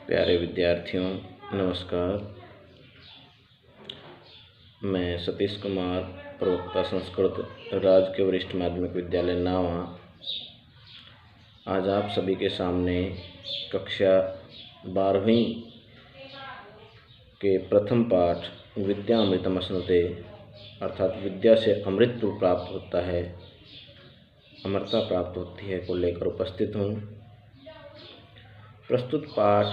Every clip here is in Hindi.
प्यारे विद्यार्थियों, नमस्कार। मैं सतीश कुमार, प्रवक्ता संस्कृत, राजकीय वरिष्ठ माध्यमिक विद्यालय नावा, आज आप सभी के सामने कक्षा 12वीं के प्रथम पाठ विद्या अमृतम अश्नुते अर्थात विद्या से अमृत प्राप्त होता है, अमरता प्राप्त होती है को लेकर उपस्थित हूँ। प्रस्तुत पाठ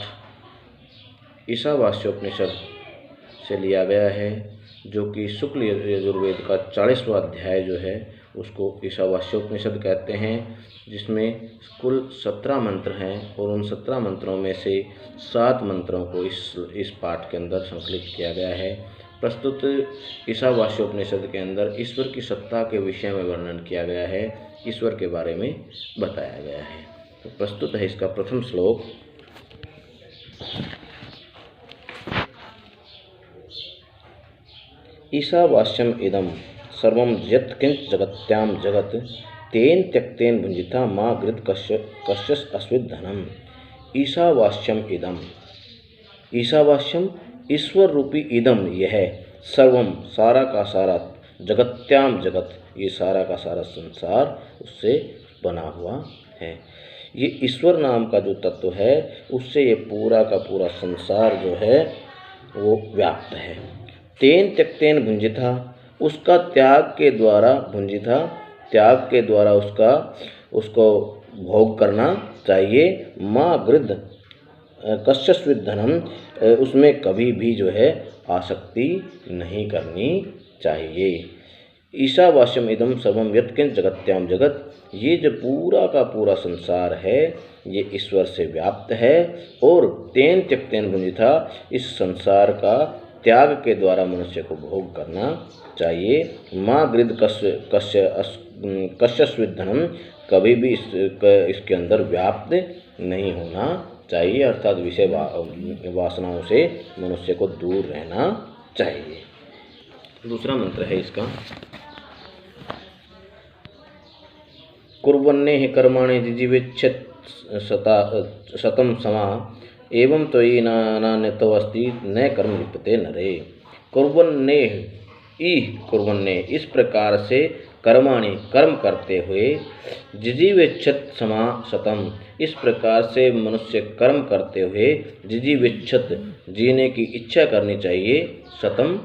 ईशावास्योपनिषद से लिया गया है, जो कि शुक्ल यजुर्वेद का 40वां अध्याय जो है उसको ईशावास्योपनिषद कहते हैं, जिसमें कुल 17 मंत्र हैं और उन 17 मंत्रों में से 7 मंत्रों को इस पाठ के अंदर संकलित किया गया है। प्रस्तुत ईशावास्योपनिषद के अंदर ईश्वर की सत्ता के विषय में वर्णन किया गया है, ईश्वर के बारे में बताया गया है। तो प्रस्तुत है इसका प्रथम श्लोक। ईशावास्यम इदम सर्वं यत्किंच जगत्याम जगत तेन त्यक्तेन भुंजिता माँ गृध कश्यस अस्विद्धनम। ईशावास्यम इदम, ईशावास्यम ईश्वर रूपी इदम यह सर्वम सारा का सारा, जगत्याम जगत ये सारा का सारा संसार उससे बना हुआ है। ये ईश्वर नाम का जो तत्व है उससे ये पूरा का पूरा संसार जो है वो व्याप्त है। तेन त्यक्तेन भुंजिता, उसका त्याग के द्वारा, भुंजिता त्याग के द्वारा उसको भोग करना चाहिए। माँ गृध कश्यस्विद धनम, उसमें कभी भी जो है आसक्ति नहीं करनी चाहिए। ईशावास्यम इदम सर्वम यत्किंच जगत्याम जगत, ये जो पूरा का पूरा संसार है ये ईश्वर से व्याप्त है। और तेन त्यक्तेन भुंजिता, इस संसार का त्याग के द्वारा मनुष्य को भोग करना चाहिए। माँ गृध कश्यस्विद धनम, कभी भी इसके अंदर व्याप्त नहीं होना चाहिए, अर्थात विषय वासनाओं से मनुष्य को दूर रहना चाहिए। दूसरा मंत्र है इसका, कुर्वन्नेह कर्माणि जिजीवेच्छत् शतं समा एवं त्वयि नान्यतोऽस्ति न कर्म लिप्यते नरे। कुर्वन्नेह, कुर्वन्नेह इस प्रकार से, कर्माणि कर्म करते हुए, जिजीवेच्छत् समा शतम इस प्रकार से मनुष्य कर्म करते हुए, जिजीवेच्छत् जीने की इच्छा करनी चाहिए, शतम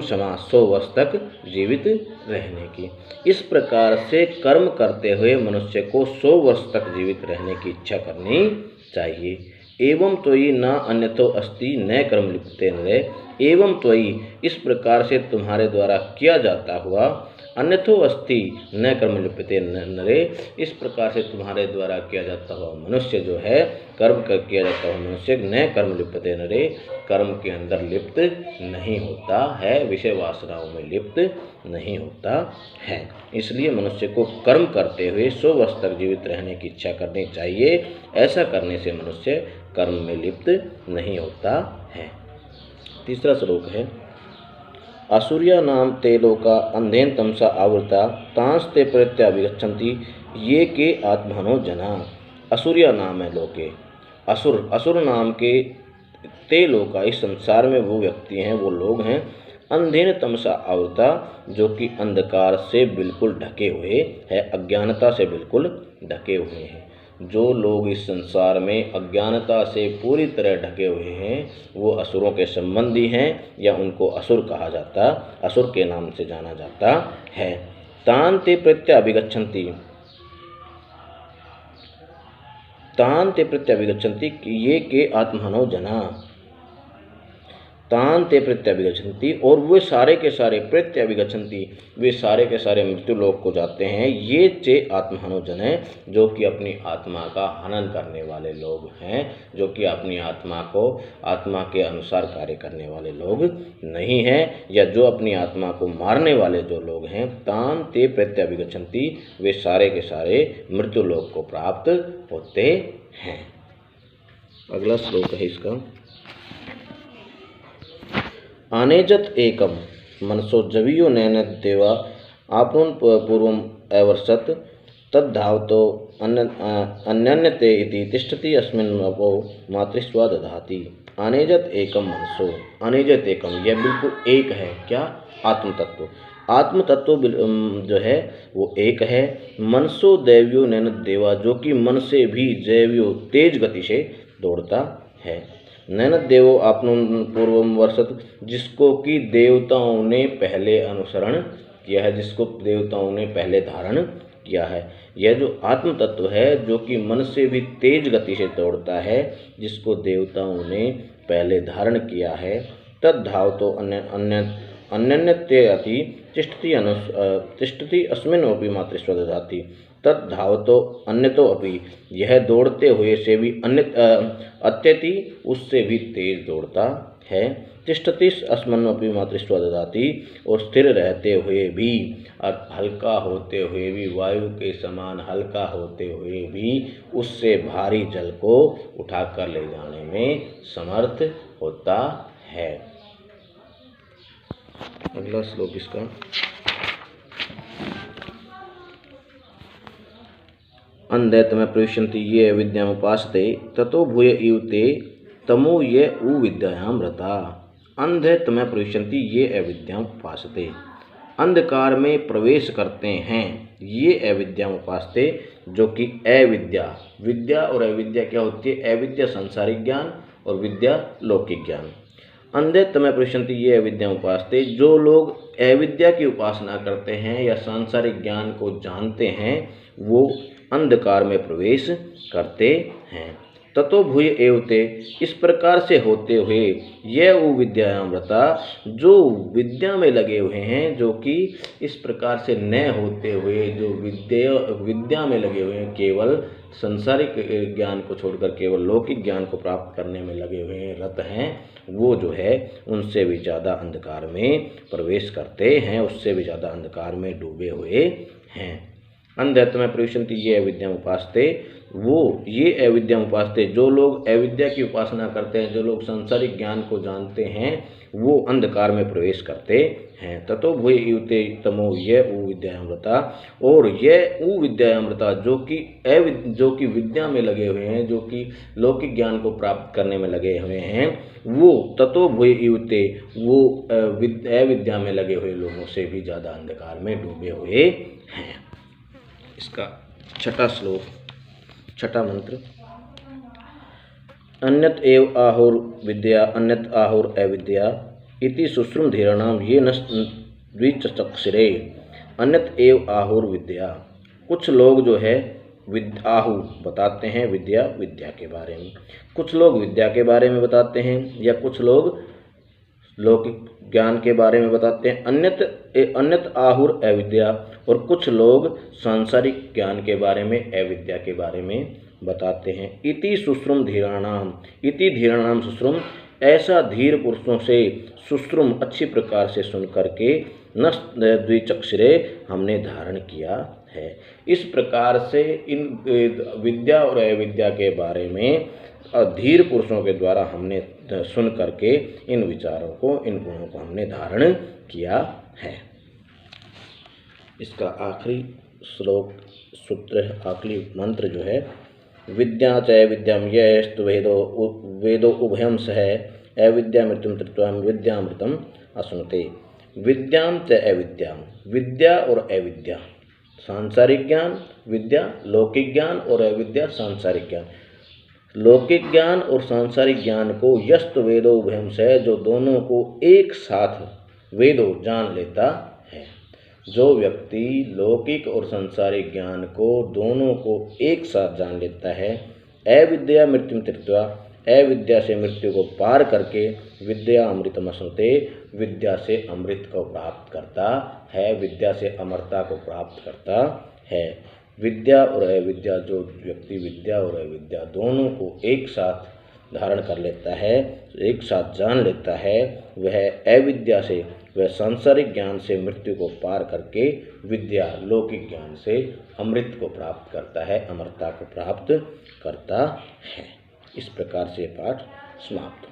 समा 100 वर्ष तक जीवित रहने की। इस प्रकार से कर्म करते हुए मनुष्य को 100 वर्ष तक जीवित रहने की इच्छा करनी चाहिए। एवं त्वयि न अन्यतो अस्ति न कर्म लिप्यते नरे, एवं त्वयि इस प्रकार से तुम्हारे द्वारा किया जाता हुआ, अन्यथो अस्ति न कर्म लिप्यते नरे इस प्रकार से तुम्हारे द्वारा किया जाता हुआ मनुष्य जो है, कर्म कर किया जाता हुआ मनुष्य न कर्म लिप्यते नरे, कर्म के अंदर लिप्त नहीं होता है, विषय वासनाओं में लिप्त नहीं होता है। इसलिए मनुष्य को कर्म करते हुए 100 वर्ष तक जीवित रहने की इच्छा करनी चाहिए। ऐसा करने से मनुष्य कर्म में लिप्त नहीं होता है। तीसरा श्लोक है, असुर्या नाम ते लोका अंधेन तमसा आवृता तांस्ते प्रत्याभिगच्छन्ति ये के आत्मनो जना। असुर्या नाम है लोके, असुर नाम के ते लोका, इस संसार में वो व्यक्ति हैं, वो लोग हैं, अंधेन तमसा आवृता जो कि अंधकार से बिल्कुल ढके हुए है, अज्ञानता से बिल्कुल ढके हुए हैं। जो लोग इस संसार में अज्ञानता से पूरी तरह ढके हुए हैं वो असुरों के संबंधी हैं, या उनको असुर कहा जाता, असुर के नाम से जाना जाता है। तान ते प्रत्याभिगच्छन्ति, तान ते प्रत्याभिगच्छन्ति ये के आत्मनो जना, तान ते प्रत्याभिगच्छन्ति और वे सारे के सारे, प्रत्याभिगच्छन्ति वे सारे के सारे मृत्यु लोक को जाते हैं। ये चे आत्महनो जन है जो कि अपनी आत्मा का हनन करने वाले लोग हैं, जो कि अपनी आत्मा को आत्मा के अनुसार कार्य करने वाले लोग नहीं हैं, या जो अपनी आत्मा को मारने वाले जो लोग हैं। तान ते प्रत्याभिगच्छन्ति वे सारे के सारे मृत्यु लोक को प्राप्त होते हैं। अगला श्लोक है इसका, आनेजत एकम मनसो जवीयो नैन देवा आपन पूर्वम अवर्षत तद्धावतो अन्यन्यते इति तिष्ठति अस्मिन् अपो मातृस्वा दधाति। अनेजत एकम मनसो, अनेजत एकम, यह बिल्कुल एक है। क्या? आत्म तत्व। आत्म तत्व जो है वो एक है। मनसो दैव्यो नैनद देवा, जो कि मन से भी दैव्यो तेज गति से दौड़ता है। नैनद देवो आपनो पूर्वम वर्षत, जिसको कि देवताओं ने पहले अनुसरण किया है, जिसको देवताओं ने पहले धारण किया है। यह जो आत्म तत्व है जो कि मन से भी तेज गति से दौड़ता है, जिसको देवताओं ने पहले धारण किया है, तद्धाव तो अन्यन्यते अति तिष्ठति अस्मिन्नोपि मातृस्व दधाति। तद्धावतो अन्यतो अपि, यह दौड़ते हुए से भी अन्य अत्यति, उससे भी तेज दौड़ता है। तिष्ठति अस्मन्नोपि मातृस्व दधाति, और स्थिर रहते हुए भी और हल्का होते हुए भी, वायु के समान हल्का होते हुए भी उससे भारी जल को उठाकर ले जाने में समर्थ होता है। अगला श्लोक इसका। अन्धैतमय प्रविशन्ति ये विद्यामुपासते ततो भूय इव ते तमो ये उ विद्यायाम रता। अन्धैतमय प्रविशन्ति ये अविद्यामुपासते, अंधकार में प्रवेश करते हैं। ये अविद्यामुपासते, जो कि अविद्या, विद्या और अविद्या क्या होती है? अविद्या सांसारिक ज्ञान और विद्या लौकिक ज्ञान। अन्धैतमय प्रविशन्ति ये अविद्यामुपासते, जो लोग अविद्या की उपासना करते हैं या सांसारिक ज्ञान को जानते हैं, वो अंधकार में प्रवेश करते हैं। ततो भूय एवते, इस प्रकार से होते हुए, ये वो विद्यायामृता, जो विद्या में लगे हुए हैं, जो कि इस प्रकार से न होते हुए, जो विद्या में लगे हुए हैं, केवल संसारिक ज्ञान को छोड़कर केवल लौकिक ज्ञान को प्राप्त करने में लगे हुए हैं, रत हैं, वो जो है उनसे भी ज़्यादा अंधकार में प्रवेश करते हैं, उससे भी ज़्यादा अंधकार में डूबे हुए हैं। अन्धैतमय प्रविशन्ति ये अविद्यामुपासते, वो ये अविद्यामुपासते, जो लोग अविद्या की उपासना करते हैं, जो लोग सांसारिक ज्ञान को जानते हैं, वो अंधकार में प्रवेश करते हैं। ततो भूय युते तमो ये उ विद्यायामृता, और ये उ विद्यायामृता, जो कि विद्या में लगे हुए हैं, जो कि लौकिक ज्ञान को प्राप्त करने में लगे हुए हैं, वो ततो भूय युते, वो अविद्या में लगे हुए लोगों से भी ज़्यादा अंधकार में डूबे हुए हैं। इसका छठा श्लोक, छठा मंत्र। अन्यत एव आहुर विद्या अन्यत आहुर अविद्या इति शुश्रुम धीराणाम ये न द्विचक्षरे। अन्यत एव आहुर विद्या, कुछ लोग जो है आहु बताते हैं विद्या के बारे में, कुछ लोग विद्या के बारे में बताते हैं, या कुछ लोग लौकिक ज्ञान के बारे में बताते हैं। अन्यत आहुर अविद्या, और कुछ लोग सांसारिक ज्ञान के बारे में, अविद्या के बारे में बताते हैं। इति सुश्रुम धीराणाम, इति धीराणाम सुश्रुम, ऐसा धीर पुरुषों से सुश्रुम अच्छी प्रकार से सुन करके न द्विचक्षरे हमने धारण किया है। इस प्रकार से इन विद्या और अविद्या के बारे में धीर पुरुषों के द्वारा हमने सुन करके इन विचारों को, इन गुणों को हमने धारण किया है। इसका आखिरी श्लोक, सूत्र, आखिरी मंत्र जो है, विद्या च विद्याम यस्तु वेदो उभयम सह अविद्या मृत्युम तृत्वा विद्यामृतम अश्नुते। विद्याम च अविद्याम, विद्या और अविद्या, सांसारिक ज्ञान विद्या, लौकिक ज्ञान, और अविद्या सांसारिक ज्ञान। लौकिक ज्ञान और सांसारिक ज्ञान को यस्त वेदो उभयम से, जो दोनों को एक साथ वेदो जान लेता है। जो व्यक्ति लौकिक और सांसारिक ज्ञान को दोनों को एक साथ जान लेता है, अविद्या मृत्युम त्यक्त्वा, अविद्या से मृत्यु को पार करके विद्या अमृतम अश्नुते, विद्या से अमृत को प्राप्त करता है, विद्या से अमरता को प्राप्त करता है। विद्या और अविद्या, जो व्यक्ति विद्या और अविद्या दोनों को एक साथ धारण कर लेता है, एक साथ जान लेता है, वह अविद्या से, वह सांसारिक ज्ञान से मृत्यु को पार करके विद्या लौकिक ज्ञान से अमृत को प्राप्त करता है, अमरता को प्राप्त करता है। इस प्रकार से पाठ समाप्त।